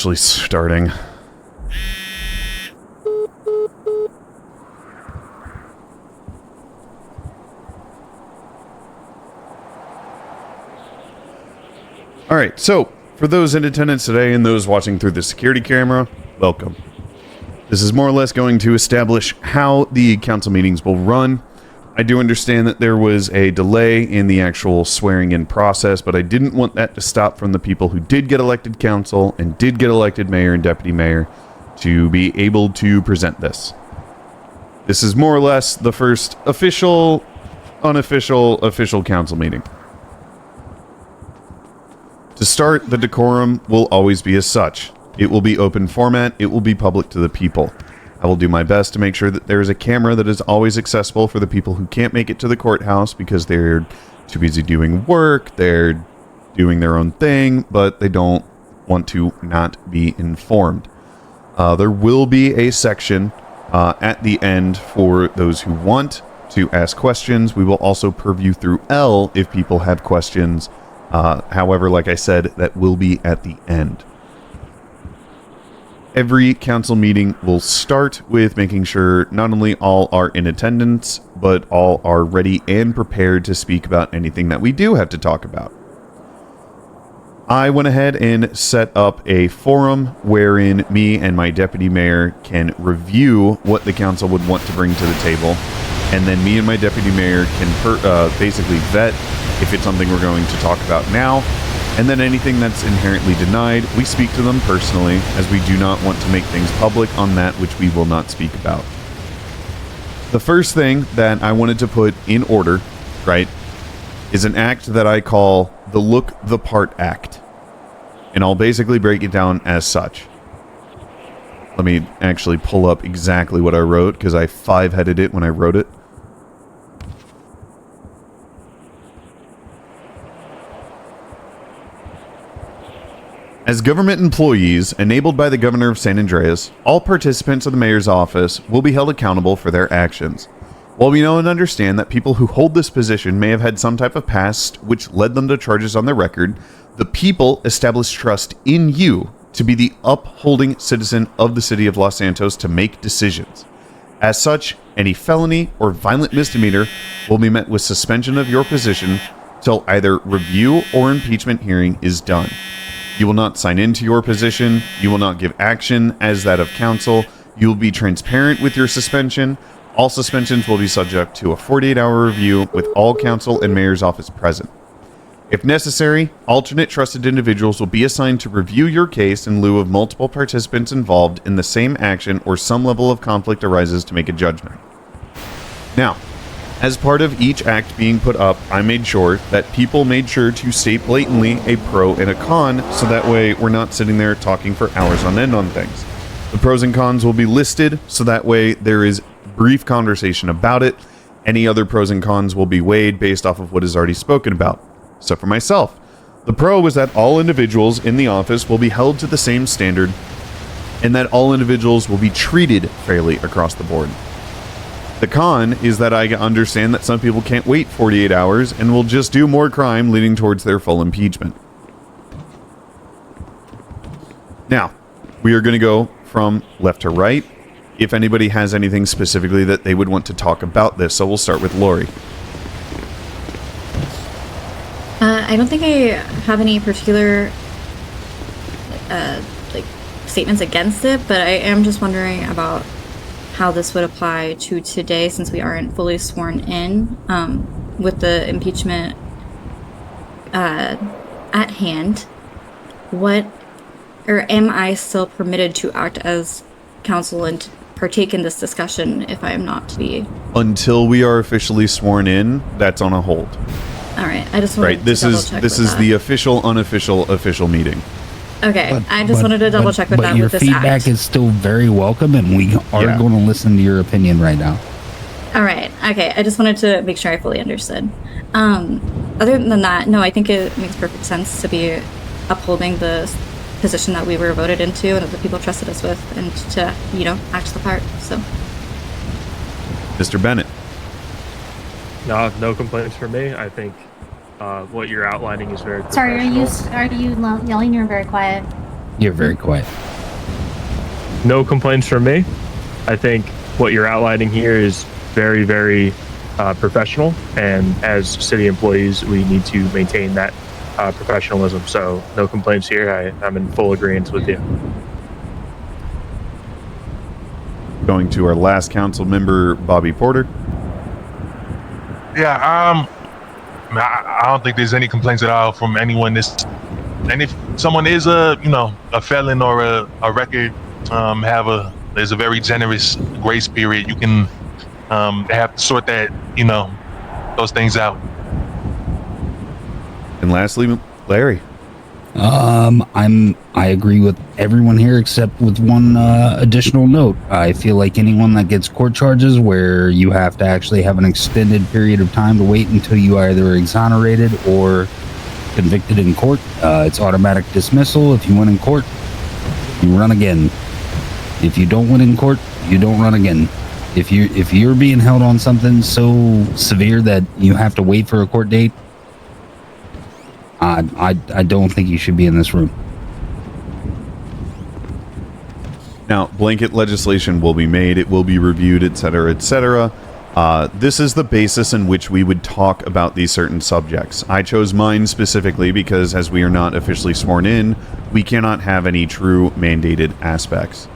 Actually starting. Alright, so, for those in attendance today and those watching through the security camera, welcome. This is more or less going to establish how the council meetings will run. I do understand that there was a delay in the actual swearing-in process, but I didn't want that to stop from the people who did get elected council and did get elected mayor and deputy mayor to be able to present this. This is more or less the first official, official council meeting. To start, the decorum will always be as such. It will be open format, it will be public to the people. I will do my best to make sure that there is a camera that is always accessible for the people who can't make it to the courthouse because they're too busy doing work, they're doing their own thing, but they don't want to not be informed. There will be a section at the end for those who want to ask questions. We will also purview through L if people have questions. However, like I said, that will be at the end. Every council meeting will start with making sure not only all are in attendance, but all are ready and prepared to speak about anything that we do have to talk about. I went ahead and set up a forum wherein me and my deputy mayor can review what the council would want to bring to the table, and then me and my deputy mayor can basically vet if it's something we're going to talk about now. And then anything that's inherently denied, we speak to them personally, as we do not want to make things public on that which we will not speak about. The first thing that I wanted to put in order, right, is an act that I call the Look the Part Act. And I'll basically break it down as such. Let me actually pull up exactly what I wrote, because I five-headed it when I wrote it. As government employees enabled by the Governor of San Andreas, all participants of the mayor's office will be held accountable for their actions. While we know and understand that people who hold this position may have had some type of past which led them to charges on their record, the people establish trust in you to be the upholding citizen of the city of Los Santos to make decisions. As such, any felony or violent misdemeanor will be met with suspension of your position till either review or impeachment hearing is done. You will not sign into your position. You will not give action as that of council. You will be transparent with your suspension. All suspensions will be subject to a 48-hour review with all council and mayor's office present. If necessary, alternate trusted individuals will be assigned to review your case in lieu of multiple participants involved in the same action or some level of conflict arises to make a judgment. Now, as part of each act being put up, I made sure that people made sure to state blatantly a pro and a con, so that way we're not sitting there talking for hours on end on things. The pros and cons will be listed, so that way there is brief conversation about it. Any other pros and cons will be weighed based off of what is already spoken about. So for myself, the pro is that all individuals in the office will be held to the same standard, and that all individuals will be treated fairly across the board. The con is that I understand that some people can't wait 48 hours and will just do more crime leading towards their full impeachment. Now, we are going to go from left to right if anybody has anything specifically that they would want to talk about this. So we'll start with Lori. I don't think I have any particular statements against it, but I am just wondering about how this would apply to today, since we aren't fully sworn in, with the impeachment at hand. Am I still permitted to act as counsel and partake in this discussion if I am not to be? Until we are officially sworn in, that's on a hold. All right, I just wanted to double-check this is the official, official meeting. Okay, I just wanted to double check with that with this act. But your feedback is still very welcome, and we are going to listen to your opinion right now. All right, okay, I just wanted to make sure I fully understood. Other than that, no, I think it makes perfect sense to be upholding the position that we were voted into and that the people trusted us with, and to, act the part, so. Mr. Bennett. No complaints from me. I think what you're outlining is very Sorry, professional. are you yelling? You're very quiet. You're very quiet. No complaints from me. I think what you're outlining here is very, very professional, and as city employees, we need to maintain that professionalism. So no complaints here. I'm in full agreement with you. Going to our last council member, Bobby Porter. Yeah, I don't think there's any complaints at all from anyone. And if someone is a felon or a record, there's a very generous grace period. You can have to sort that, those things out. And lastly, Larry. I agree with everyone here except with one additional note. I feel like anyone that gets court charges where you have to actually have an extended period of time to wait until you are either exonerated or convicted in court, it's automatic dismissal. If you win in court, you run again. If you don't win in court, you don't run again. If you're being held on something so severe that you have to wait for a court date, I don't think you should be in this room. Now, blanket legislation will be made. It will be reviewed, etc., etc. This is the basis in which we would talk about these certain subjects. I chose mine specifically because, as we are not officially sworn in, we cannot have any true mandated aspects.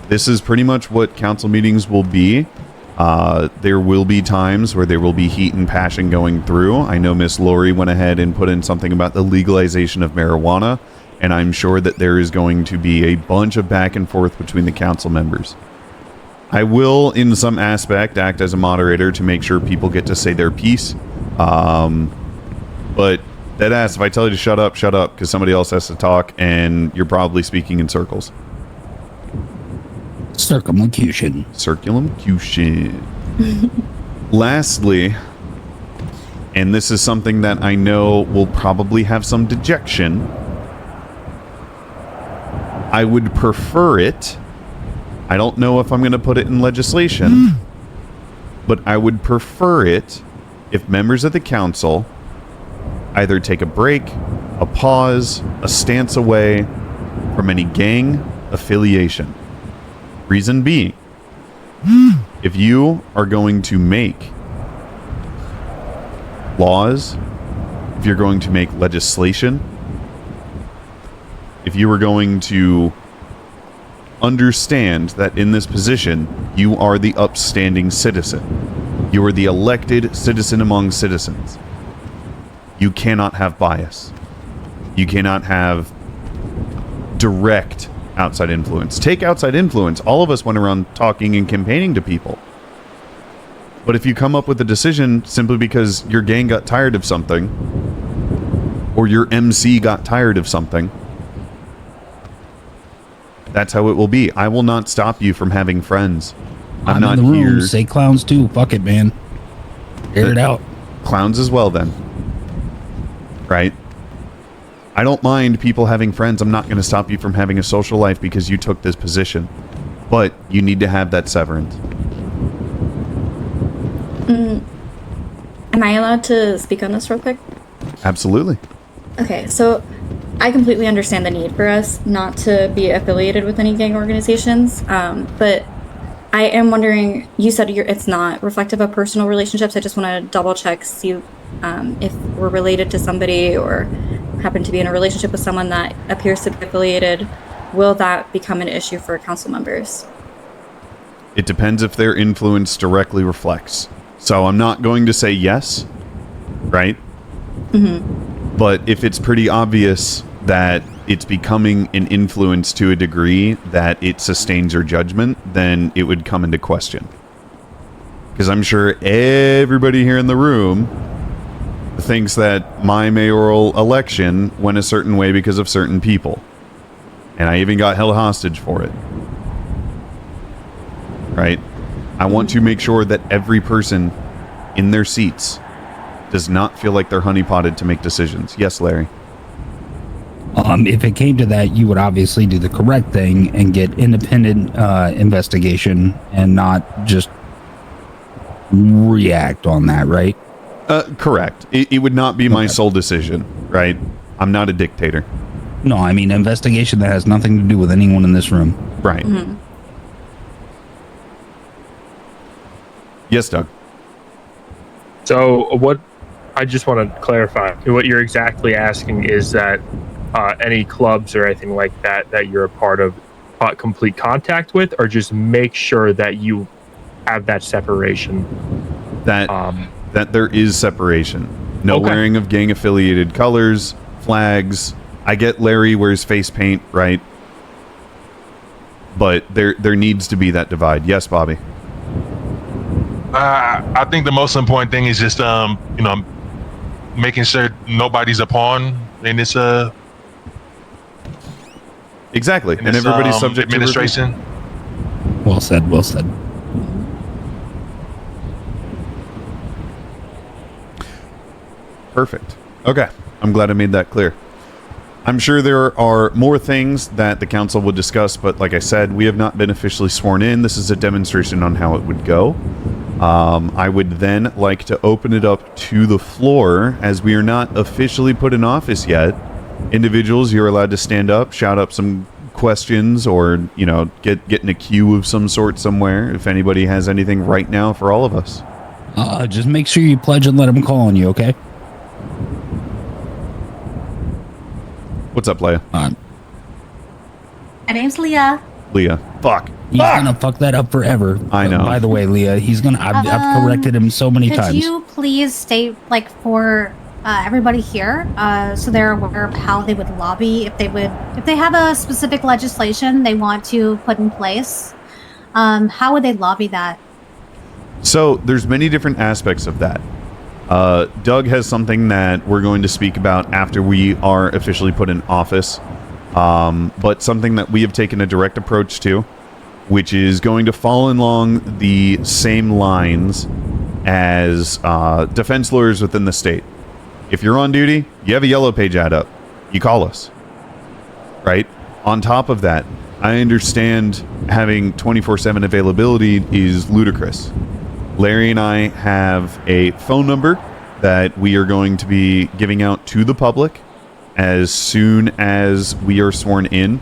This is pretty much what council meetings will be. There will be times where there will be heat and passion going through. I know Miss Lori went ahead and put in something about the legalization of marijuana, and I'm sure that there is going to be a bunch of back and forth between the council members. I will, in some aspect, act as a moderator to make sure people get to say their piece. But deadass, if I tell you to shut up, because somebody else has to talk, and you're probably speaking in circles. Circumlocution. Lastly, and this is something that I know will probably have some dejection, I would prefer it. I don't know if I'm going to put it in legislation, but I would prefer it if members of the council either take a break, a pause, a stance away from any gang affiliation. Reason being, if you are going to make laws, if you're going to make legislation, if you are going to understand that in this position, you are the upstanding citizen, you are the elected citizen among citizens, you cannot have bias. You cannot have direct outside influence. Take outside influence. All of us went around talking and campaigning to people. But if you come up with a decision simply because your gang got tired of something, or your MC got tired of something, that's how it will be. I will not stop you from having friends. I'm not in the room. here. Say clowns too. Fuck it, man. Air it out. Clowns as well, then. Right? I don't mind people having friends. I'm not going to stop you from having a social life because you took this position. But you need to have that severance. Am I allowed to speak on this real quick? Absolutely. Okay, so I completely understand the need for us not to be affiliated with any gang organizations, but I am wondering, you said it's not reflective of personal relationships. I just want to double check, see if we're related to somebody or happen to be in a relationship with someone that appears to be affiliated. Will that become an issue for council members? It depends if their influence directly reflects. So I'm not going to say yes, right? Mm-hmm. But if it's pretty obvious that it's becoming an influence to a degree that it sustains your judgment, then it would come into question. Because I'm sure everybody here in the room thinks that my mayoral election went a certain way because of certain people. And I even got held hostage for it. Right? I want to make sure that every person in their seats does not feel like they're honeypotted to make decisions. Yes, Larry? If it came to that, you would obviously do the correct thing and get independent investigation and not just react on that, right? Correct. It would not be my sole decision, right? I'm not a dictator. No, I mean investigation that has nothing to do with anyone in this room. Right. Yes, Doug. So what I just want to clarify, what you're exactly asking is that any clubs or anything like that you're a part of complete contact with, or just make sure that you have that separation? That there is separation. No Okay. wearing of gang affiliated colors, flags. I get Larry wears face paint, right? But there needs to be that divide. Yes, Bobby. I think the most important thing is just making sure nobody's a pawn in this Exactly. in And this, everybody's subject administration. to review. Well said. Well said. Perfect. Okay. I'm glad I made that clear. I'm sure there are more things that the council would discuss, but like I said, we have not been officially sworn in. This is a demonstration on how it would go. I would then like to open it up to the floor, as we are not officially put in office yet. Individuals, you're allowed to stand up, shout up some questions, or, get in a queue of some sort somewhere, if anybody has anything right now for all of us. Just make sure you pledge and let them call on you, okay? What's up, Leia? My name's Leah. Leah. Fuck. He's gonna fuck that up forever. I know. By the way, Leah, he's gonna. I've corrected him so many Could times. you please state, for everybody here, so they're aware of how they would lobby if they have a specific legislation they want to put in place? How would they lobby that? So there's many different aspects of that. Doug has something that we're going to speak about after we are officially put in office, but something that we have taken a direct approach to, which is going to fall along the same lines as defense lawyers within the state. If you're on duty, you have a yellow page ad up. You call us. Right? On top of that, I understand having 24/7 availability is ludicrous. Larry and I have a phone number that we are going to be giving out to the public as soon as we are sworn in.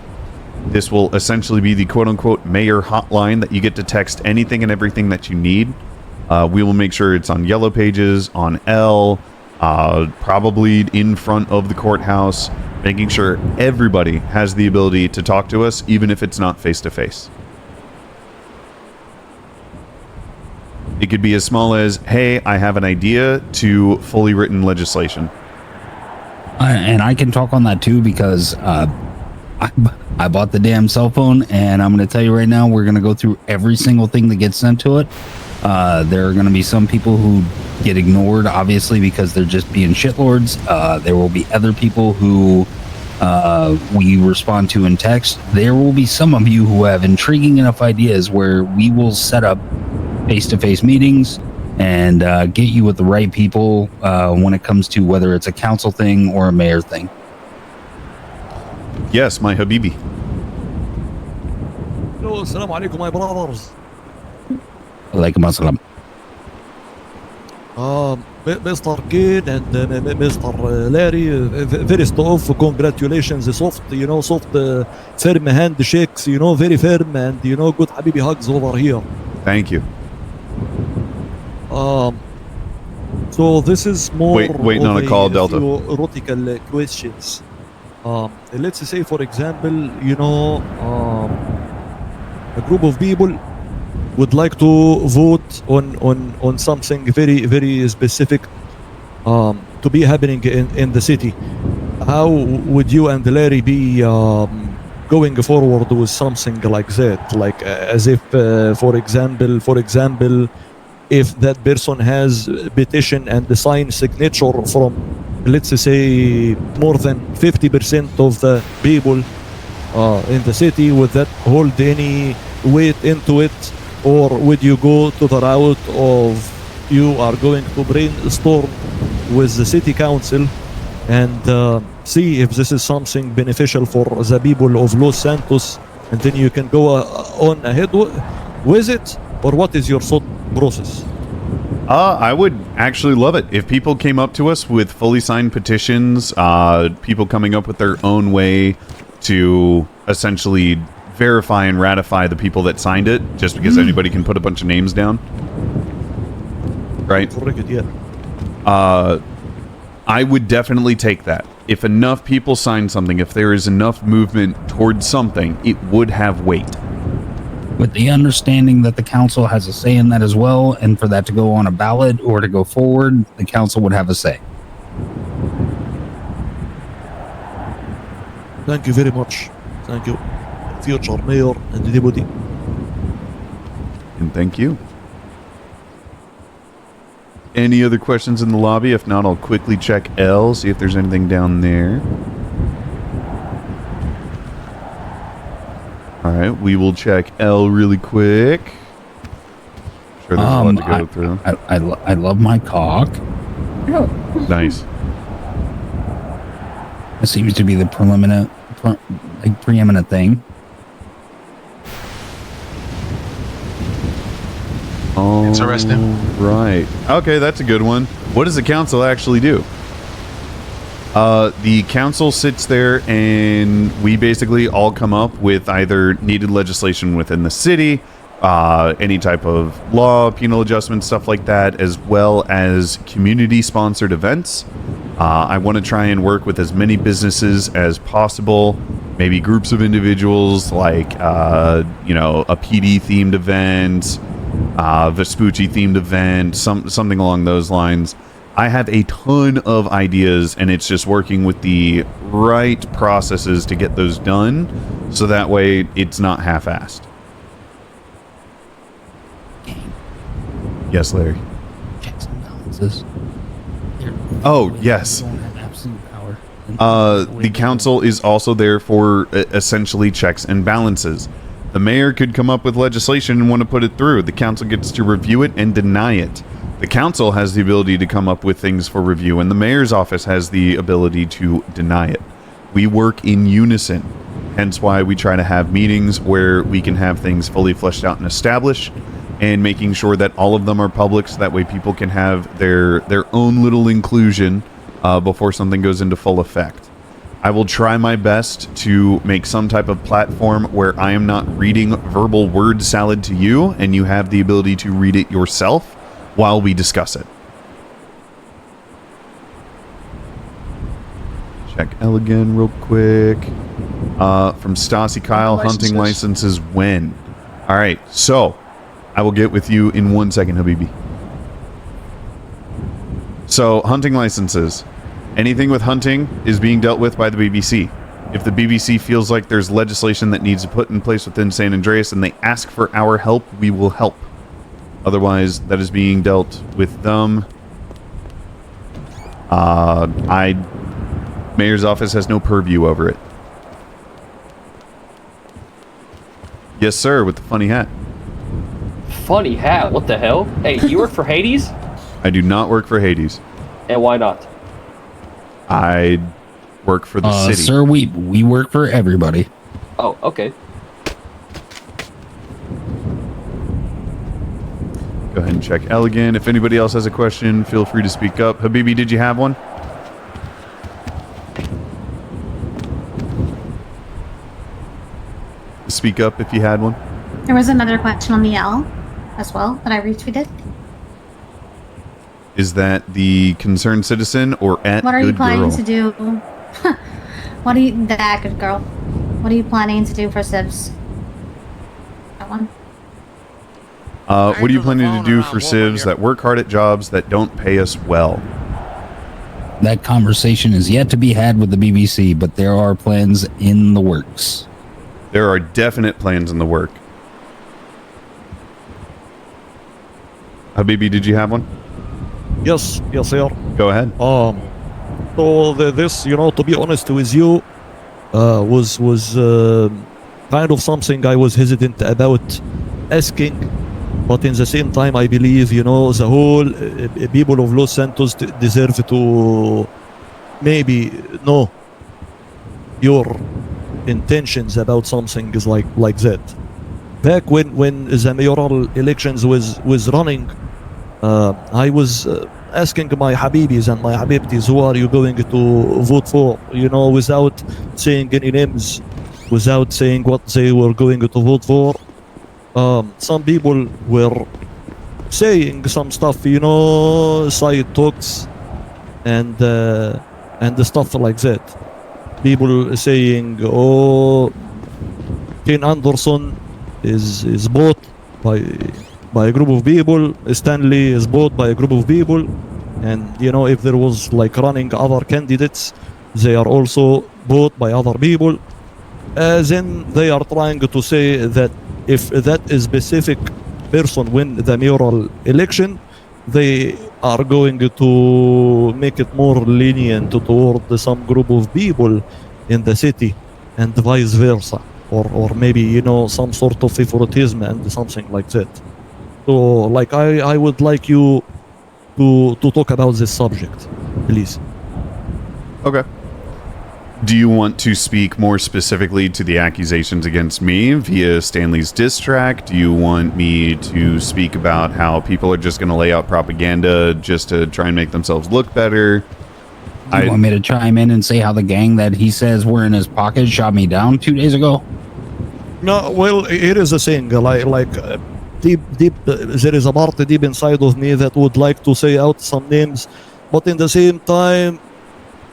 This will essentially be the quote-unquote mayor hotline that you get to text anything and everything that you need. We will make sure it's on Yellow Pages, on L, probably in front of the courthouse, making sure everybody has the ability to talk to us, even if it's not face-to-face. It could be as small as, hey, I have an idea, to fully written legislation. And I can talk on that too, because I bought the damn cell phone, and I'm going to tell you right now, we're going to go through every single thing that gets sent to it. There are going to be some people who get ignored, obviously, because they're just being shitlords. There will be other people who we respond to in text. There will be some of you who have intriguing enough ideas where we will set up face-to-face meetings and get you with the right people when it comes to whether it's a council thing or a mayor thing. Yes, my Habibi. Hello, assalamu alaikum, my brothers. Alaikum assalam. Mr. Cain and Mr. Larry, very soft, congratulations, soft, firm handshakes, very firm, and, good Habibi hugs over here. Thank you. So this is more Waiting on a call, Delta. theoretical questions. Let's say, for example, a group of people would like to vote on something very, very specific to be happening in the city. How would you and Larry be going forward with something like that? Like as if, for example, if that person has petition and the signed signature from, let's say, more than 50% of the people in the city, would that hold any weight into it? Or would you go to the route of you are going to brainstorm with the city council and see if this is something beneficial for the people of Los Santos, and then you can go on ahead with it? Or what is your thought process? I would actually love it if people came up to us with fully signed petitions, people coming up with their own way to essentially verify and ratify the people that signed it, just because anybody can put a bunch of names down. Right? I would definitely take that. If enough people sign something, if there is enough movement towards something, it would have weight. With the understanding that the council has a say in that as well, and for that to go on a ballot or to go forward, the council would have a say. Thank you very much. Thank you, future mayor and deputy. And thank you. Any other questions in the lobby? If not, I'll quickly check L, see if there's anything down there. Alright, we will check L really quick. Sure, there's a lot to go through. I love my cock. Nice. That seems to be the preeminent thing. Interesting. Right. Okay, that's a good one. What does the council actually do? The council sits there and we basically all come up with either needed legislation within the city, any type of law, penal adjustments, stuff like that, as well as community-sponsored events. I want to try and work with as many businesses as possible, maybe groups of individuals, like, a PD-themed event, Vespucci-themed event, something along those lines. I have a ton of ideas, and it's just working with the right processes to get those done, so that way it's not half-assed. Yes, Larry. Checks and balances. Oh, yes. The council is also there for essentially checks and balances. The mayor could come up with legislation and want to put it through. The council gets to review it and deny it. The council has the ability to come up with things for review, and the mayor's office has the ability to deny it. We work in unison, hence why we try to have meetings where we can have things fully fleshed out and established, and making sure that all of them are public, so that way people can have their own little inclusion before something goes into full effect. I will try my best to make some type of platform where I am not reading verbal word salad to you, and you have the ability to read it yourself while we discuss it. Check L again real quick. From Stassi Kyle, hunting licenses when? Alright, so I will get with you in 1 second, Habibi. So, hunting licenses. Anything with hunting is being dealt with by the BBC. If the BBC feels like there's legislation that needs to put in place within San Andreas and they ask for our help, we will help. Otherwise, that is being dealt with them. Mayor's office has no purview over it. Yes, sir, with the funny hat. Funny hat? What the hell? Hey, you work for Hades? I do not work for Hades. And why not? I work for the city. Sir, we work for everybody. Oh, okay. Go ahead and check L again. If anybody else has a question, feel free to speak up. Habibi, did you have one? Speak up if you had one. There was another question on the L as well that I retweeted. Is that the concerned citizen or at What are you good planning girl? to do? That good girl. What are you planning to do for Civs? That one. What are you planning to do for civs that work hard at jobs that don't pay us well? That conversation is yet to be had with the BBC, but there are plans in the works. There are definite plans in the work. Habibi, did you have one? Yes, sir. Go ahead. So this, to be honest with you, was kind of something I was hesitant about asking, but in the same time, I believe, the whole people of Los Santos deserve to maybe know your intentions about something is like that. Back when the mayoral elections was running, I was asking my Habibis and my Habibtis, who are you going to vote for? You know, without saying any names, without saying what they were going to vote for. Some people were saying some stuff, you know, side talks and the stuff like that. People saying, "Oh, Ken Anderson is bought by a group of people. Stanley is bought by a group of people, and you know, if there was like running other candidates, they are also bought by other people." Then they are trying to say that if that specific person win the mayoral election, they are going to make it more lenient toward some group of people in the city, and vice versa, or maybe, you know, some sort of favoritism and something like that. So, like, I would like you to talk about this subject, please. Okay. Do you want to speak more specifically to the accusations against me via Stanley's diss track? Do you want me to speak about how people are just going to lay out propaganda just to try and make themselves look better? Do you want me to chime in and say how the gang that he says were in his pocket shot me down 2 days ago? No, well, it is a thing. Deep, there is a part deep inside of me that would like to say out some names, but in the same time,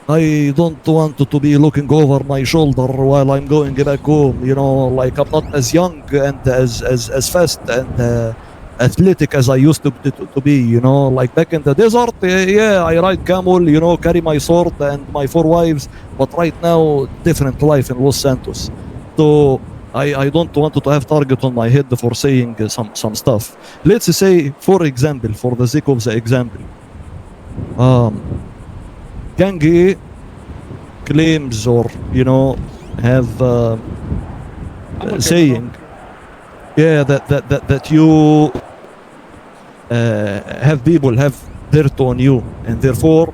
I don't want to be looking over my shoulder while I'm going back home. You know, like, I'm not as young and as fast and athletic as I used to be. You know, like back in the desert, yeah, I ride camel, you know, carry my sword and my 4 wives. But right now, different life in Los Santos. So I don't want to have target on my head for saying some stuff. Let's say, for example, for the sake of the example, Gang A claims, or, you know, have saying, yeah, that you have people have dirt on you, and therefore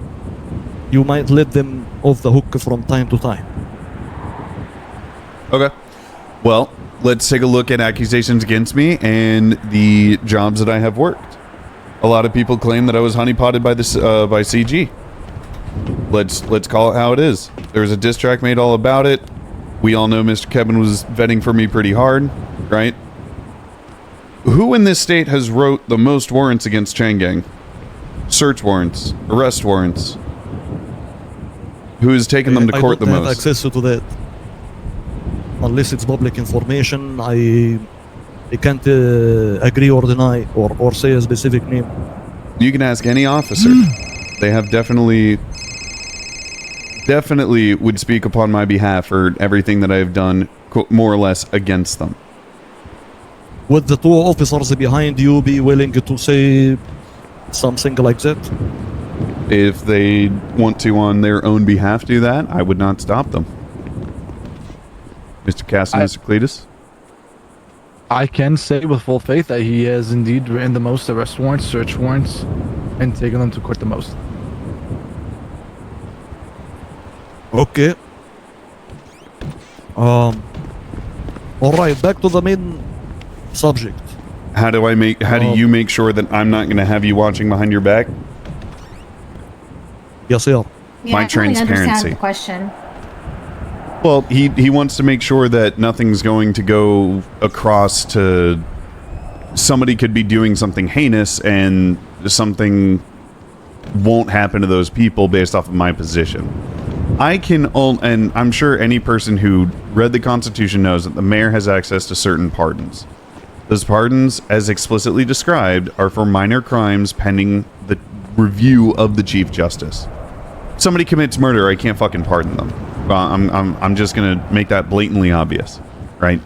you might let them off the hook from time to time. Okay. Well, let's take a look at accusations against me and the jobs that I have worked. A lot of people claim that I was honeypotted by this by CG. Let's call it how it is. There was a diss track made all about it. We all know Mr. Kevin was vetting for me pretty hard, right? Who in this state has wrote the most warrants against Chain Gang? Search warrants, arrest warrants. Who has taken them to court the I don't have most? access to that. Unless it's public information, I can't agree or deny or say a specific name. You can ask any officer. They have definitely would speak upon my behalf for everything that I have done, more or less, against them. Would the 2 officers behind you be willing to say something like that? If they want to, on their own behalf, do that, I would not stop them. Mr. Cass and Mr. Cletus? I can say with full faith that he has indeed written the most arrest warrants, search warrants, and taken them to court the most. Okay. All right, back to the main subject. How do you make sure that I'm not going to have you watching behind your back? Yes, sir. Yeah, My I totally understand transparency. the question. Well, he wants to make sure that nothing's going to go across to somebody could be doing something heinous and something won't happen to those people based off of my position. And I'm sure any person who read the Constitution knows that the mayor has access to certain pardons. Those pardons, as explicitly described, are for minor crimes pending the review of the Chief Justice. If somebody commits murder, I can't fucking pardon them. I'm just gonna make that blatantly obvious, right?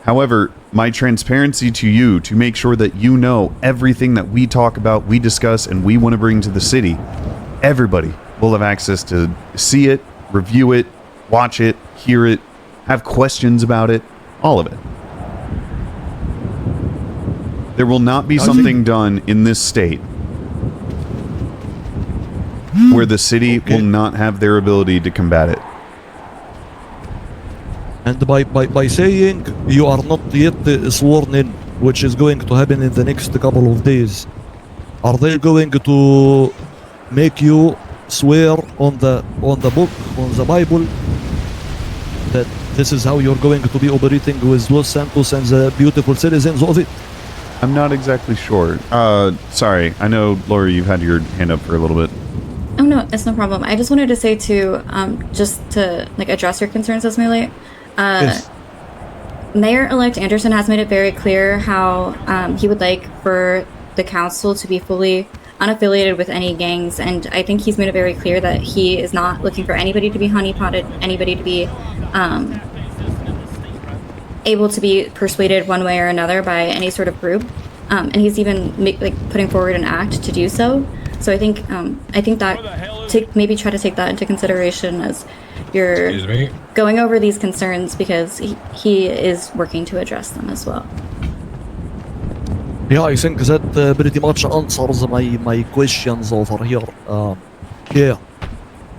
However, my transparency to you, to make sure that you know everything that we talk about, we discuss, and we want to bring to the city, everybody will have access to see it, review it, watch it, hear it, have questions about it, all of it. There will not be something done in this state where the city will not have their ability to combat it. And by saying you are not yet sworn in, which is going to happen in the next couple of days, Are they going to make you swear on the book, on the Bible, that this is how you're going to be operating with Los Santos and the beautiful citizens of it? I'm not exactly sure. Sorry. I know, Laura, you've had your hand up for a little bit. Oh no, it's no problem. I just wanted to say too, just to like address your concerns, Esmele. Yes. Mayor-elect Anderson has made it very clear how he would like for the council to be fully unaffiliated with any gangs, and I think he's made it very clear that he is not looking for anybody to be honeypotted, anybody to be able to be persuaded one way or another by any sort of group, and he's even putting forward an act to do so. So I think that maybe try to take that into consideration as you're going over these concerns, because he is working to address them as well. Yeah, I think that pretty much answers my questions over here. Yeah,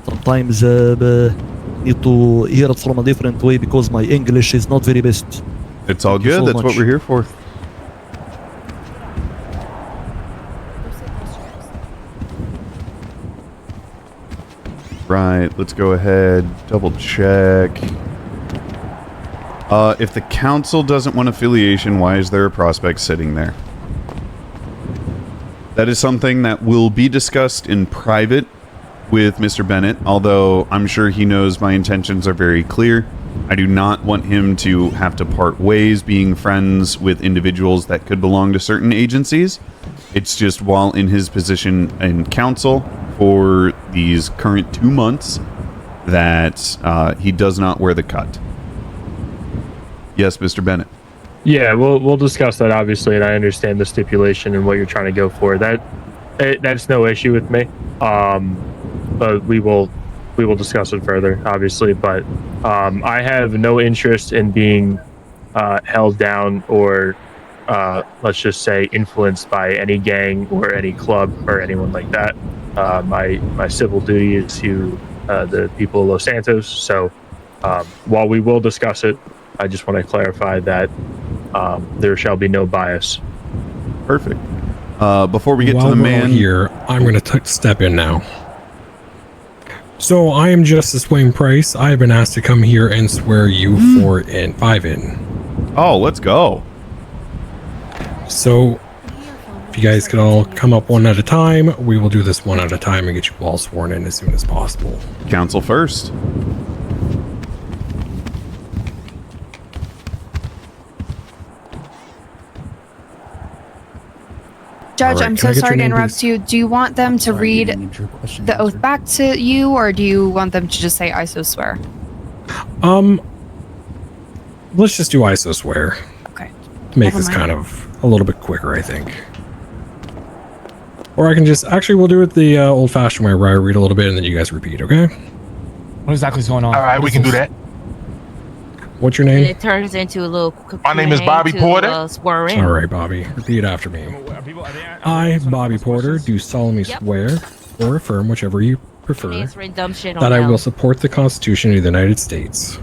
sometimes need to hear it from a different way because my English is not very best. It's all Thank you good. so That's much. what we're here for. Right, let's go ahead, double check. If the council doesn't want affiliation, why is there a prospect sitting there? That is something that will be discussed in private with Mr. Bennett, although I'm sure he knows my intentions are very clear. I do not want him to have to part ways being friends with individuals that could belong to certain agencies. It's just while in his position in council for these current 2 months that he does not wear the cut. Yes, Mr. Bennett. Yeah, we'll discuss that obviously, and I understand the stipulation and what you're trying to go for. That's no issue with me. But we will discuss it further, obviously. But I have no interest in being held down or let's just say influenced by any gang or any club or anyone like that. My civil duty is to the people of Los Santos. So while we will discuss it, I just want to clarify that there shall be no bias. Perfect. Before we get While to the we're all man here, I'm going to step in now. So I am Justice Wayne Price. I have been asked to come here and swear you 5 in. Oh, let's go. So if you guys could all come up one at a time, we will do this one at a time and get you all sworn in as soon as possible. Council first. Judge, All right, I'm can so I get sorry your to name, interrupt please? you. Do you want them to read the oath back to you, or do you want them to just say "I so swear"? Let's just do ISO swear. Okay. To make Never this mind. kind of a little bit quicker, I think. Or I can just, actually we'll do it the old-fashioned way where I read a little bit and then you guys repeat, okay? What exactly is going on? All right, we can do that. What's your And name? it turns into a little. My name is Bobby Porter. Swear in. All right, Bobby. Repeat after me. I, Bobby Porter, do solemnly swear or affirm, whichever you prefer, Answering dumb shit on that I now. will support the Constitution of the United States.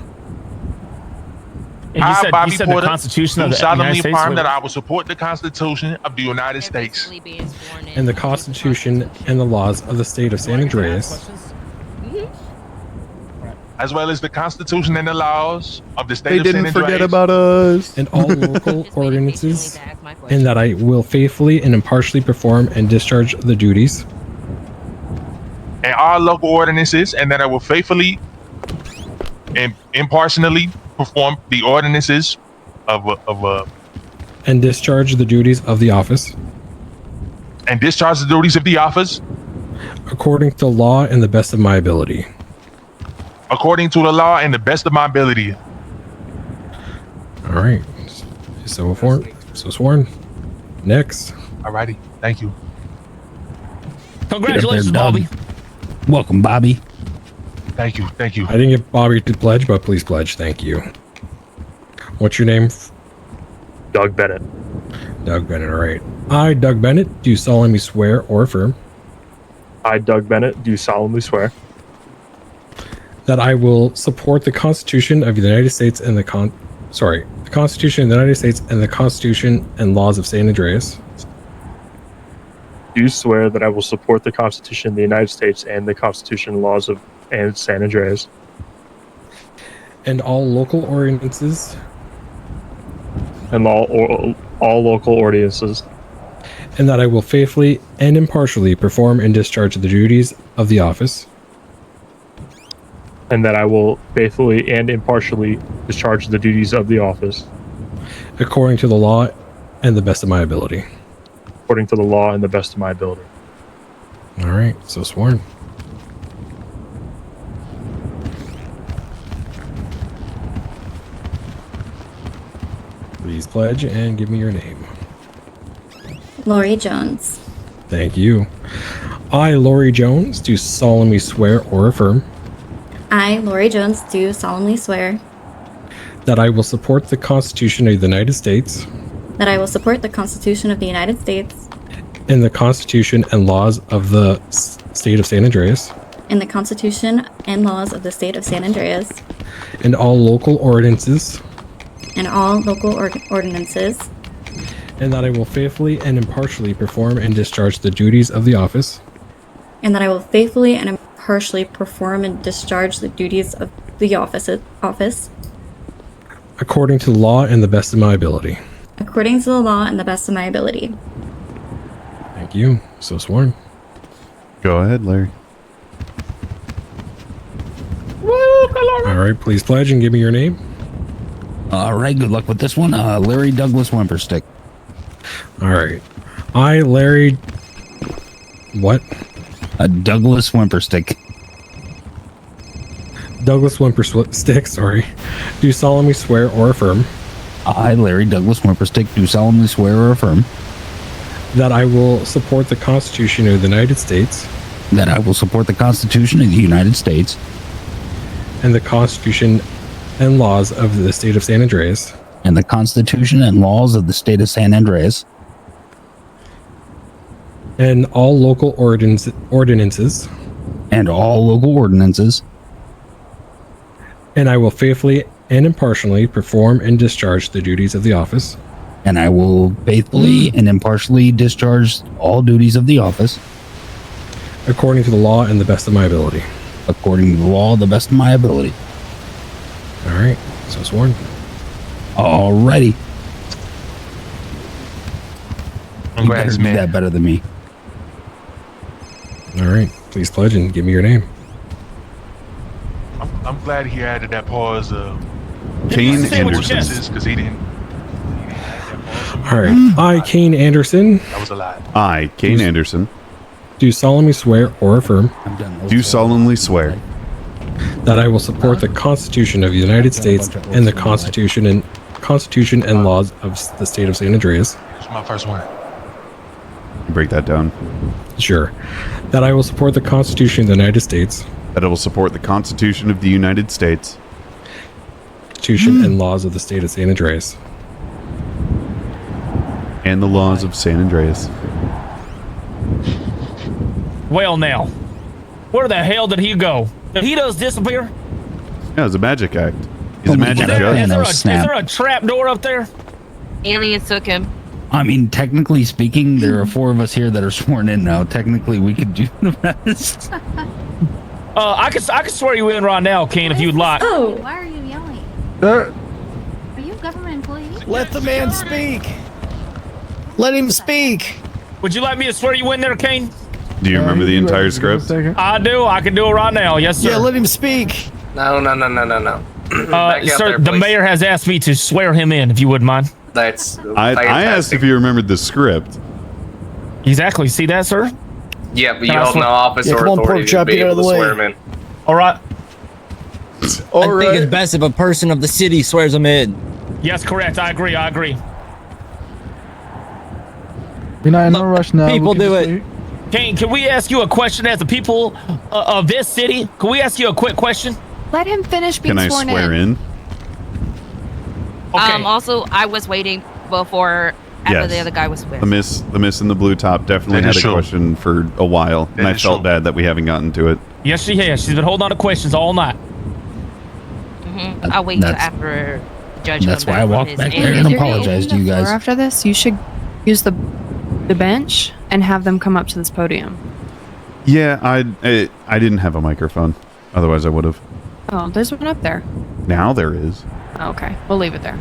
And I, Bobby you said Porter, the Constitution of do the United solemnly States. affirm that I will support the Constitution of the United States, And the Constitution and the laws of the state of San Andreas, as well as the Constitution and the laws of the state They of San didn't Andreas. forget about us. and all local ordinances, and that I will faithfully and impartially perform and discharge the duties and all local ordinances, and that I will faithfully and impartially perform the ordinances and discharge the duties of the office and discharge the duties of the office according to law and the best of my ability. according to the law and the best of my ability. All right. So sworn. Next. Alrighty, thank you. Congratulations, Bobby. Welcome, Bobby. Thank you. Thank you. I didn't get Bobby to pledge, but please pledge. Thank you. What's your name? Doug Bennett. Doug Bennett. All right. I, Doug Bennett, do solemnly swear or affirm I, Doug Bennett, do solemnly swear that I will support the Constitution of the United States and the Constitution of the United States and the Constitution and laws of San Andreas, do swear that I will support the Constitution of the United States and the Constitution and laws of San Andreas, and all local ordinances, and all local ordinances, and that I will faithfully and impartially perform and discharge the duties of the office, and that I will faithfully and impartially discharge the duties of the office according to the law and the best of my ability. According to the law and the best of my ability. All right, so sworn. Please pledge and give me your name. Lori Jones. Thank you. I, Lori Jones, do solemnly swear or affirm I, Lori Jones, do solemnly swear that I will support the Constitution of the United States that I will support the Constitution of the United States and the Constitution and laws of the state of San Andreas and the Constitution and laws of the state of San Andreas and all local ordinances, and all local ordinances, and that I will faithfully and impartially perform and discharge the duties of the office and that I will faithfully and impartially perform and discharge the duties of the office according to the law and the best of my ability. according to the law and the best of my ability. Thank you. So sworn. Go ahead, Larry. All right, please pledge and give me your name. All right, good luck with this one. Larry Douglas Wimperstick. All right. I, Larry... What? Douglas Wimperstick. Douglas Wimperstick, sorry. Do solemnly swear or affirm I, Larry Douglas Wimperstick, do solemnly swear or affirm that I will support the Constitution of the United States that I will support the Constitution of the United States and the Constitution and laws of the state of San Andreas and the Constitution and laws of the state of San Andreas and all local ordinances, and all local ordinances, and I will faithfully and impartially perform and discharge the duties of the office and I will faithfully and impartially discharge all duties of the office according to the law and the best of my ability. according to the law, the best of my ability. All right, so sworn. Alrighty. You better Congrats, do man. that better than me. All right, please pledge and give me your name. I'm glad he added that pause of Cain Say what you Anderson. just- because he didn't add that pause. All right, I, Cain Anderson, That was a lot. I, Cain Anderson, do solemnly swear or affirm I'm done. do solemnly swear that I will support the Constitution of the United States and the Constitution and laws of the state of San Andreas. It's my first one. break that down, Sure. That I will support the Constitution of the United States, that I will support the Constitution of the United States Constitution and laws of the state of San Andreas, and the laws of San Andreas. Well, now, where the hell did he go? Did he just disappear? Yeah, it's a magic act. He's a magic Is there- judge. Is there a trap door up there? Aliens took him. I mean, technically speaking, there are 4 of us here that are sworn in now. Technically, we could do the rest. I could swear you in right now, Cain, if you'd like. Oh, Why are you yelling? Are you a government employee? Let the man speak. Let him speak. Would you like me to swear you in there, Cain? Do you remember the entire script? I do. I can do it right now. Yes, sir. Yeah, let him speak. No. Back out Sir, there, the please. mayor has asked me to swear him in, if you wouldn't mind. That's I asked fantastic. if you remembered the script. Exactly. See that, sir? Yeah, but you Can I hold no swear- office Yeah, or come on, authority pork to chop, be get out of able to the way. swear him in. All right. All I think it's best if a person of the city swears him in. Yes, correct. I agree. We're not in a rush now. People We can do just it. wait. Cain, can we ask you a question as the people of this city? Can we ask you a quick question? Let him finish being Can I sworn swear in? Okay. Also, I was waiting before after Yes. the other guy was swearing. The miss in the blue top definitely That had is a true. question for a while, and That I is felt true. bad that we haven't gotten to it. Yes, she has. She's been holding on to questions all night. I'll wait until That's- after Judge. That's comes why I back walked from back his there interview. and apologized to you guys. After this, you should use the the bench and have them come up to this podium. Yeah, I didn't have a microphone. Otherwise, I would have. Oh, there's one up there. Now there is. Oh, okay, we'll leave it there.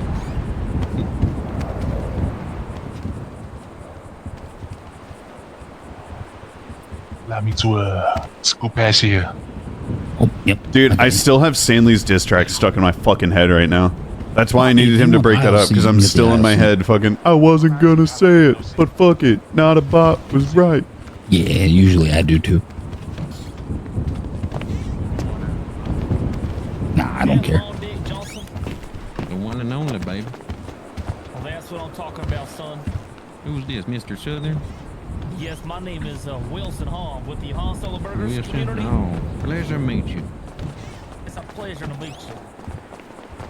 Allow me to scoop past here. Oh, yep. Dude, I still have Stanley's diss track stuck in my fucking head right now. That's why I needed him to break that up, because I'm still in my head fucking, I wasn't gonna say it, but fuck it, not a bot was right. Yeah, usually I do too. Nah, I don't care. The one and only, baby. Well, that's what I'm talking about, son. Who's this, Mr. Southern? Yes, my name is Wilson Hall with the Han Solo Burgers community. Oh, pleasure to meet you. It's a pleasure to meet you.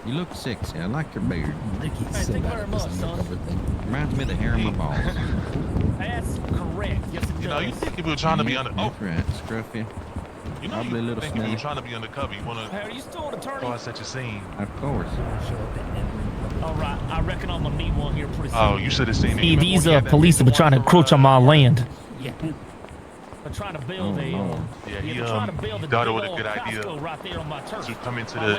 You look sexy. I like your beard. Hey, thank you very much, son. Reminds me of the hair on my balls. That's correct. Yes, it does. You know, you think people are trying to be under... That's right, scruffy. You know, Probably a little think people are smelly. trying to be undercover. You want to... Hey, are you still an attorney? Oh, such a scene. Of course. All right, I reckon I'm gonna need one here pretty soon. Oh, you should have seen it. See, these police have been trying to encroach on my land. Yeah. They're trying to build Yeah, he thought it was a good idea to come into the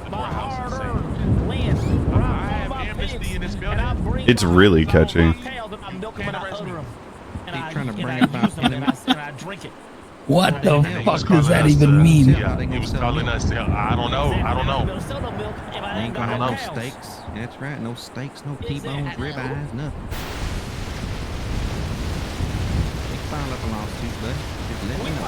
courthouse and say, I have amnesty in this building. It's really catchy. He's trying to bring about enemy. What the fuck does that even mean? Yeah, he was calling us. I don't know. Ain't gonna have no steaks. That's right. No steaks, no T-bones, ribeyes, nothing. You can file up a lawsuit, bud. Just let me know.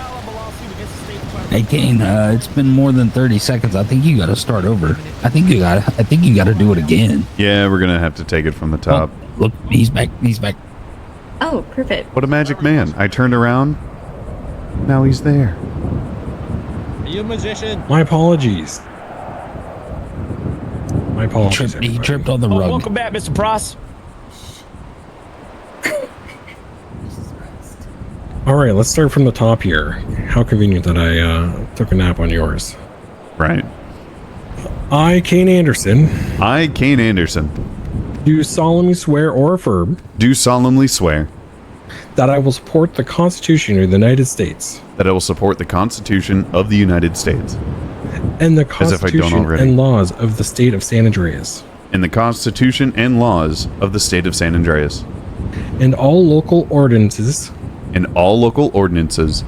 Hey Kane, it's been more than 30 seconds. I think you gotta start over. I think you gotta do it again. Yeah, we're gonna have to take it from the top. Oh, look, he's back. Oh, perfect. What a magic man. I turned around. Now he's there. Are you a magician? My apologies. My apologies. He tripped on the rug. Welcome back, Mr. Price. All right, let's start from the top here. How convenient that I took a nap on yours. Right. I, Cain Anderson, do solemnly swear or affirm that I will support the Constitution of the United States. That I will support the Constitution of the United States. And the Constitution and laws of the state of San Andreas. And the Constitution and laws of the state of San Andreas. And all local ordinances. And all local ordinances.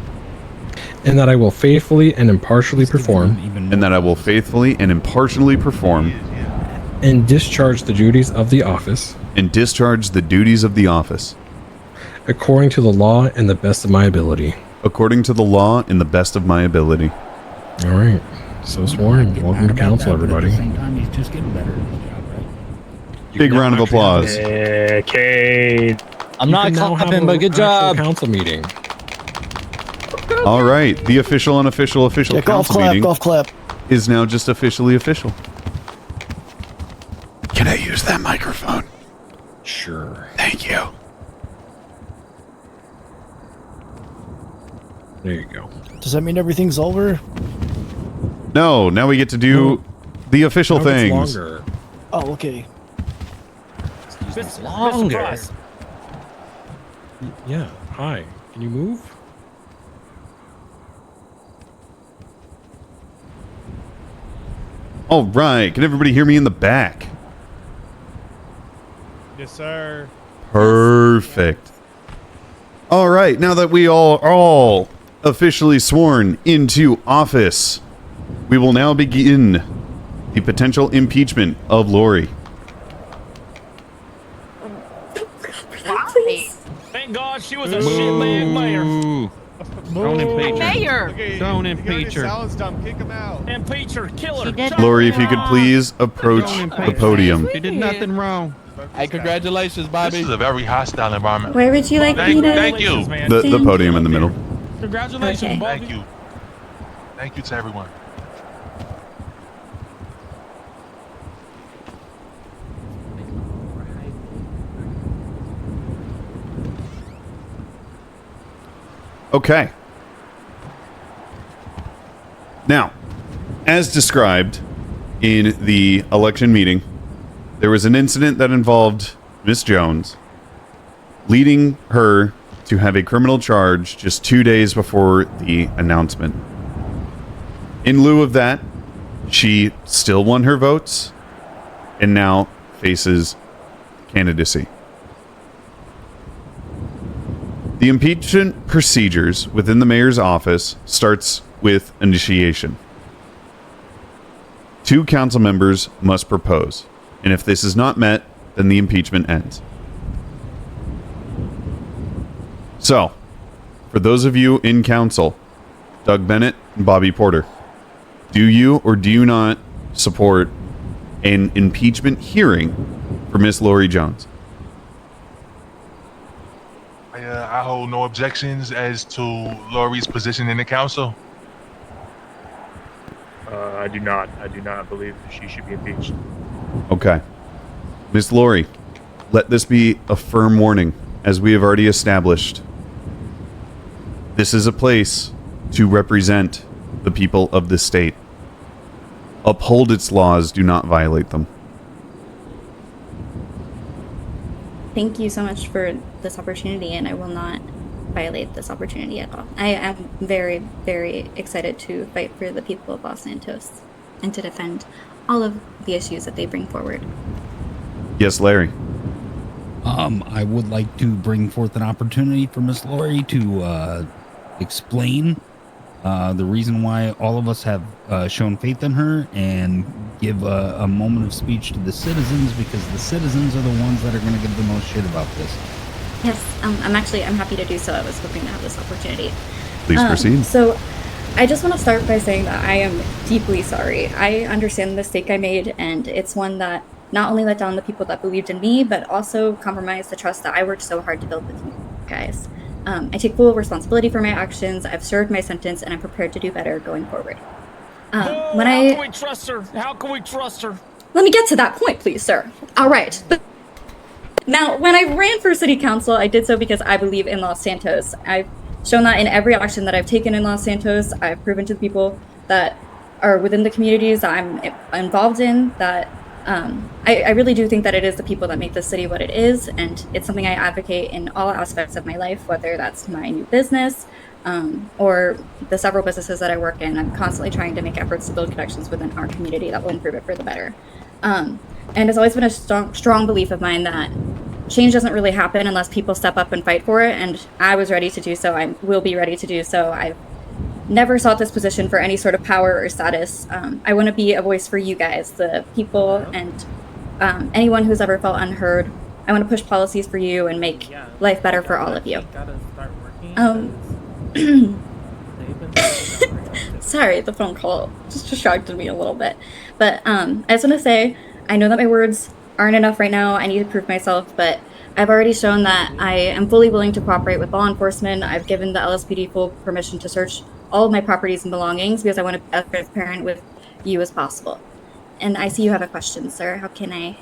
And that I will faithfully and impartially perform. And that I will faithfully and impartially perform. And discharge the duties of the office. And discharge the duties of the office. According to the law and the best of my ability. According to the law and the best of my ability. All right. So sworn. Welcome to council, everybody. At the same time, he's just getting better at his job, right? Big round of applause. Yeah, Kane. I'm not clapping, but good job. Council meeting. All right. The official, unofficial, official council meeting golf clap. is now just officially official. Can I use that microphone? Sure. Thank you. There you go. Does that mean everything's over? No, now we get to do the official Now it's things. longer. Oh, okay. It's longer. Yeah. Hi. Can you move? All right. Can everybody hear me in the back? Yes, sir. Perfect. All right. Now that we are all officially sworn into office, we will now begin the potential impeachment of Lori. Thank God she was a shitbag mayor. Don't impeach her. Mayor. Okay, Don't you got impeach her. Salad stump, kick him out. Impeach her, kill her. Lori, if you could please approach the podium. She did nothing wrong. Hey, congratulations, Bobby. This is a very hostile environment. Where would you like me to? Thank you. The podium in the middle. Congratulations, Okay. Bobby. Thank you. Thank you to everyone. Okay. Now, as described in the election meeting, there was an incident that involved Miss Jones leading her to have a criminal charge just 2 days before the announcement. In lieu of that, she still won her votes and now faces candidacy. The impeachment procedures within the mayor's office starts with initiation. 2 council members must propose, and if this is not met, then the impeachment ends. So, for those of you in council, Doug Bennett and Bobby Porter, do you or do you not support an impeachment hearing for Miss Lori Jones? I hold no objections as to Lori's position in the council. I do not. I do not believe she should be impeached. Okay. Miss Lori, let this be a firm warning, as we have already established. This is a place to represent the people of the state. Uphold its laws, do not violate them. Thank you so much for this opportunity, and I will not violate this opportunity at all. I am very, very excited to fight for the people of Los Santos and to defend all of the issues that they bring forward. Yes, Larry. I would like to bring forth an opportunity for Miss Lori to explain the reason why all of us have shown faith in her and give a moment of speech to the citizens, because the citizens are the ones that are going to give the most shit about this. Yes, I'm happy to do so. I was hoping to have this opportunity. Please proceed. So I just want to start by saying that I am deeply sorry. I understand the mistake I made, and it's one that not only let down the people that believed in me, but also compromised the trust that I worked so hard to build with you guys. I take full responsibility for my actions. I've served my sentence, and I'm prepared to do better going forward. How can we trust her? How can we trust her? Let me get to that point, please, sir. All right. Now, when I ran for city council, I did so because I believe in Los Santos. I've shown that in every action that I've taken in Los Santos. I've proven to the people that are within the communities that I'm involved in that I really do think that it is the people that make the city what it is, and it's something I advocate in all aspects of my life, whether that's my new business or the several businesses that I work in. I'm constantly trying to make efforts to build connections within our community that will improve it for the better. And it's always been a strong belief of mine that change doesn't really happen unless people step up and fight for it, and I was ready to do so. I will be ready to do so. I've never sought this position for any sort of power or status. I want to be a voice for you guys, the people, and anyone who's ever felt unheard. I want to push policies for you and make life better for all of you. Sorry, the phone call just distracted me a little bit. But I just want to say, I know that my words aren't enough right now. I need to prove myself, but I've already shown that I am fully willing to cooperate with law enforcement. I've given the LSPD full permission to search all of my properties and belongings because I want to be as transparent with you as possible. And I see you have a question, sir. How can I?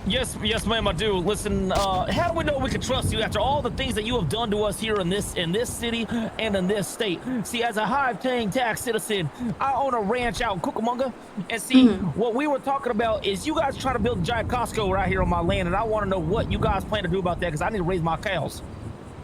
Yes, ma'am, I do. Listen, how do we know we can trust you after all the things that you have done to us here in this city and in this state? See, as a high-paying tax citizen, I own a ranch out in Cucamonga, and see, what we were talking about is you guys trying to build a giant Costco right here on my land, and I want to know what you guys plan to do about that because I need to raise my cows.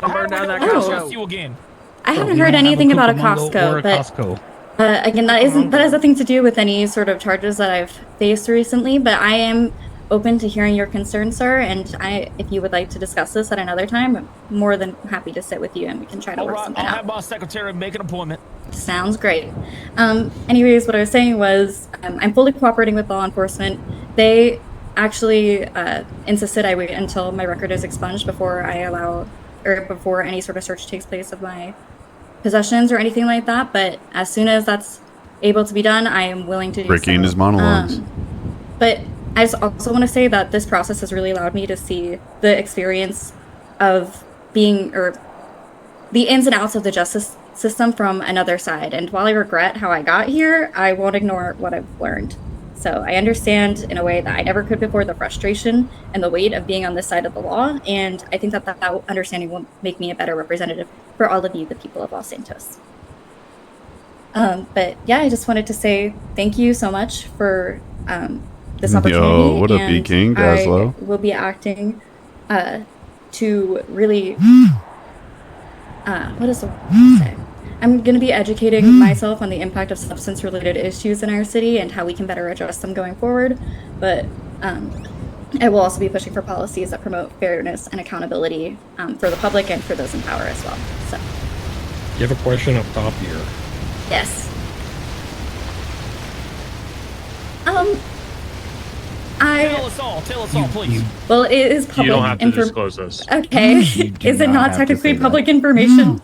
I'll burn down that How do we Costco. trust you again? I haven't heard anything about a Costco, but again, that has nothing to do with any sort of charges that I've faced recently. But I am open to hearing your concerns, sir, and if you would like to discuss this at another time, I'm more than happy to sit with you and we can try to work something out. I'll have my secretary make an appointment. Sounds great. Anyways, what I was saying was I'm fully cooperating with law enforcement. They actually insisted I wait until my record is expunged before before any sort of search takes place of my possessions or anything like that. But as soon as that's able to be done, I am willing to do Ricky and his monologues. But I just also want to say that this process has really allowed me to see the experience of being, or the ins and outs of the justice system from another side. And while I regret how I got here, I won't ignore what I've learned. So I understand in a way that I never could before the frustration and the weight of being on this side of the law. And I think that understanding will make me a better representative for all of you, the people of Los Santos. But yeah, I just wanted to say thank you so much for this opportunity. Yo, what up, E-King? I Gazlo? will be acting to really, what is the word to say? I'm going to be educating myself on the impact of substance-related issues in our city and how we can better address them going forward. But I will also be pushing for policies that promote fairness and accountability for the public and for those in power as well. So, You have a question up top here. yes. Tell us all, please. Well, it is public. You don't have to disclose this. Okay. Is it not technically public information?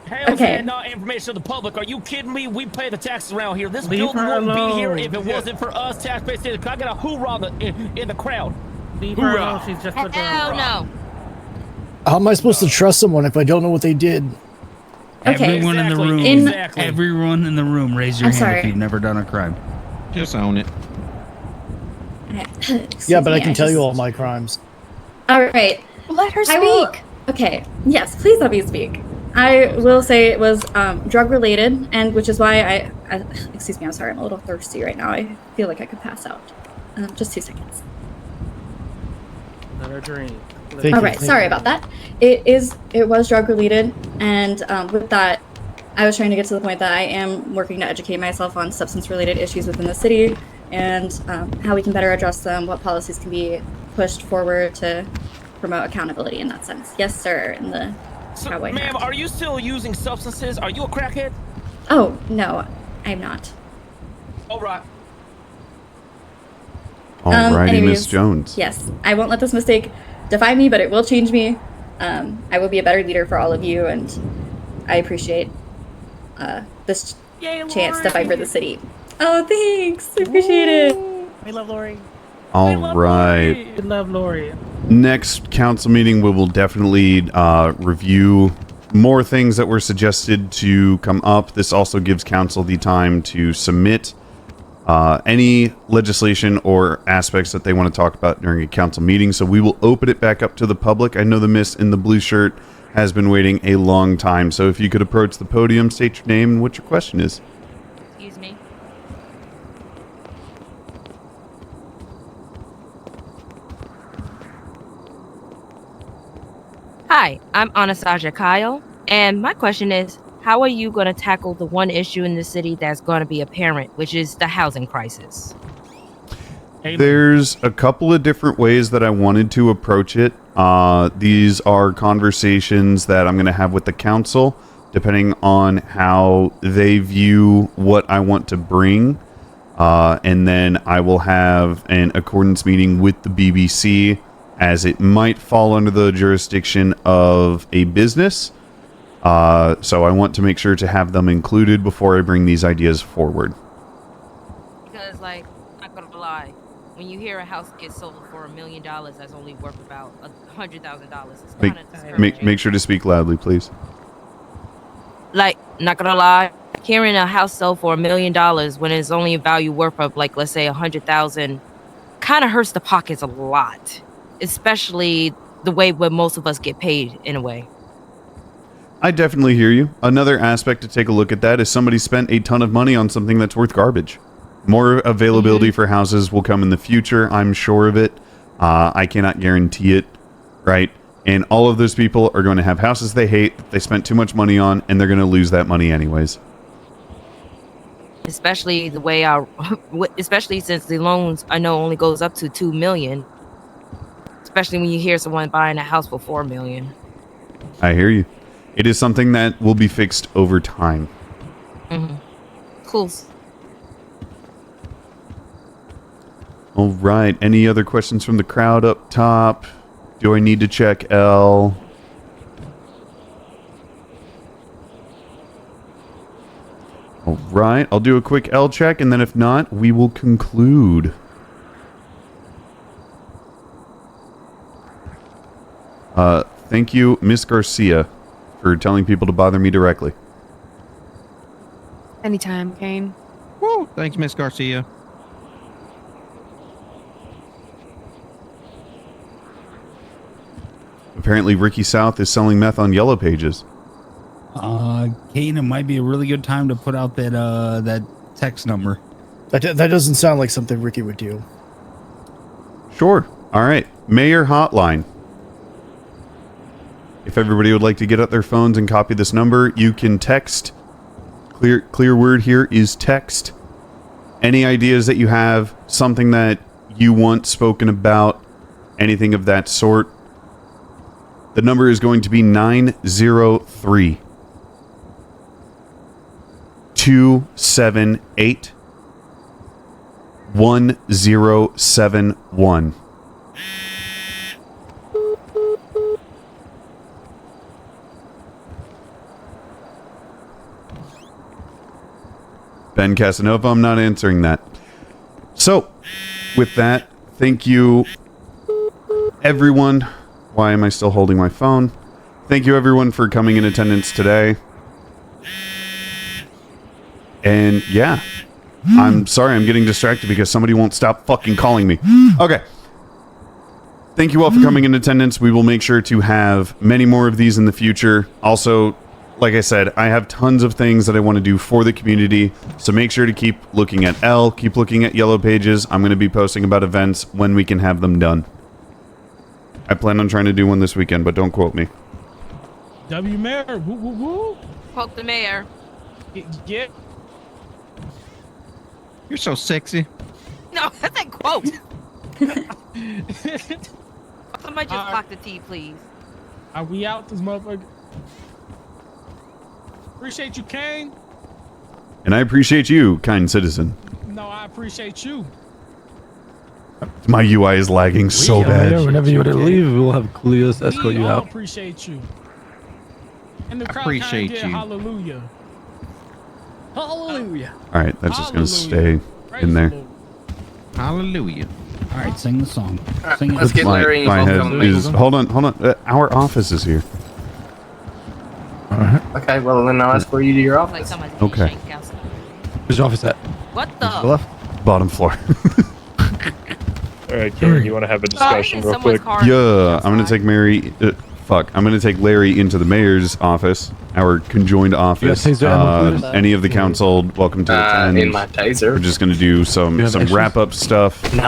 Hell, Okay. okay. Not information to the public. Are you kidding me? We pay the taxes around here. This Leave building her wouldn't be alone. here if it wasn't for us taxpayers. Can I get a hoorah in the crowd? Leave her alone. She's just a girl. Hell no. How am I supposed to trust someone if I don't know what they did? Okay. Everyone in the room. Exactly. Everyone in the room, raise your I'm hand sorry. if you've never done a crime. Just own it. Yeah, but I can tell you all my crimes. All right. Let her I will- speak. Okay. Yes, please let me speak. I will say it was drug related, and which is why I excuse me. I'm sorry. I'm a little thirsty right now. I feel like I could pass out. Just 2 seconds. Let her drink. All right. Sorry about that. It was drug related, and with that, I was trying to get to the point that I am working to educate myself on substance related issues within the city and how we can better address them, what policies can be pushed forward to promote accountability in that sense. Yes, sir. In the So, cowboy ma'am, hat. are you still using substances? Are you a crackhead? Oh no, I'm not. All right. Alrighty, anyways, Miss Jones. Yes, I won't let this mistake define me, but it will change me. I will be a better leader for all of you, and I appreciate this chance to fight for the city. Oh, thanks. I appreciate it. We love Lori. All right. We love Lori. Next council meeting, we will definitely review more things that were suggested to come up. This also gives council the time to submit any legislation or aspects that they want to talk about during a council meeting. So we will open it back up to the public. I know the miss in the blue shirt has been waiting a long time. So if you could approach the podium, state your name and what your question is. Excuse me. Hi, I'm Anastasia Kyle, and my question is, how are you going to tackle the one issue in the city that's going to be apparent, which is the housing crisis? There's a couple of different ways that I wanted to approach it. These are conversations that I'm going to have with the council, depending on how they view what I want to bring. And then I will have an accordance meeting with the BBC, as it might fall under the jurisdiction of a business. So I want to make sure to have them included before I bring these ideas forward. Because, like, I'm not going to lie, when you hear a house gets sold for $1 million that's only worth about $100,000, it's kind of discouraging. Make sure to speak loudly, please. Like, not gonna lie, hearing a house sell for $1 million when it's only a value worth of, like, let's say 100,000 kind of hurts the pockets a lot, especially the way where most of us get paid in a way. I definitely hear you. Another aspect to take a look at that is somebody spent a ton of money on something that's worth garbage. More availability for houses will come in the future, I'm sure of it. I cannot guarantee it, right? And all of those people are going to have houses they hate, that they spent too much money on, and they're going to lose that money anyways. Especially the way especially since the loans I know only goes up to $2 million. Especially when you hear someone buying a house for $4 million. I hear you. It is something that will be fixed over time. Mm-hmm. Cool. All right. Any other questions from the crowd up top? Do I need to check L? All right. I'll do a quick L check, and then if not, we will conclude. Thank you, Miss Garcia, for telling people to bother me directly. Anytime, Cain. Woo! Thanks, Miss Garcia. Apparently, Ricky South is selling meth on Yellow Pages. Cain, it might be a really good time to put out that text number. That doesn't sound like something Ricky would do. Sure. All right. Mayor Hotline. if everybody would like to get out their phones and copy this number, you can text. Clear word here is text. Any ideas that you have, something that you want spoken about, anything of that sort. The number is going to be 903 278 1071. Ben Casanova, I'm not answering that. So, with that, thank you, everyone. Why am I still holding my phone? Thank you, everyone, for coming in attendance today. And, yeah. I'm sorry, I'm getting distracted because somebody won't stop fucking calling me. Okay. Thank you all for coming in attendance. We will make sure to have many more of these in the future. Also, like I said, I have tons of things that I want to do for the community, so make sure to keep looking at L, keep looking at Yellow Pages. I'm going to be posting about events when we can have them done. I plan on trying to do one this weekend, but don't quote me. W Mayor, woo woo woo. Quote the mayor. Get. You're so sexy. No, that's a quote. Somebody just block the T, please. Are we out this motherfucker? Appreciate you, Cain. And I appreciate you, kind citizen. No, I appreciate you. My UI is lagging so bad. Whenever you were to leave, we'll have Cleus escort you out. I appreciate you. And the crowd Appreciate kinda get you. Hallelujah. Hallelujah. Alright, that's just going to stay in there. Hallelujah. All right, sing the song. Sing Let's get Larry my head involved. is... Hold on. Our office is here. Okay, well then I'll escort you to your Like office. somebody's Okay. shank house. Where's your office at? What To the? the left? Bottom floor. All right, Karen, you want to have a discussion real quick? Yeah, I'm going to take I'm going to take Larry into the mayor's office, our conjoined office. taser ammo, please? Any of the council, welcome to attend. In my taser. We're just going to do some wrap-up stuff.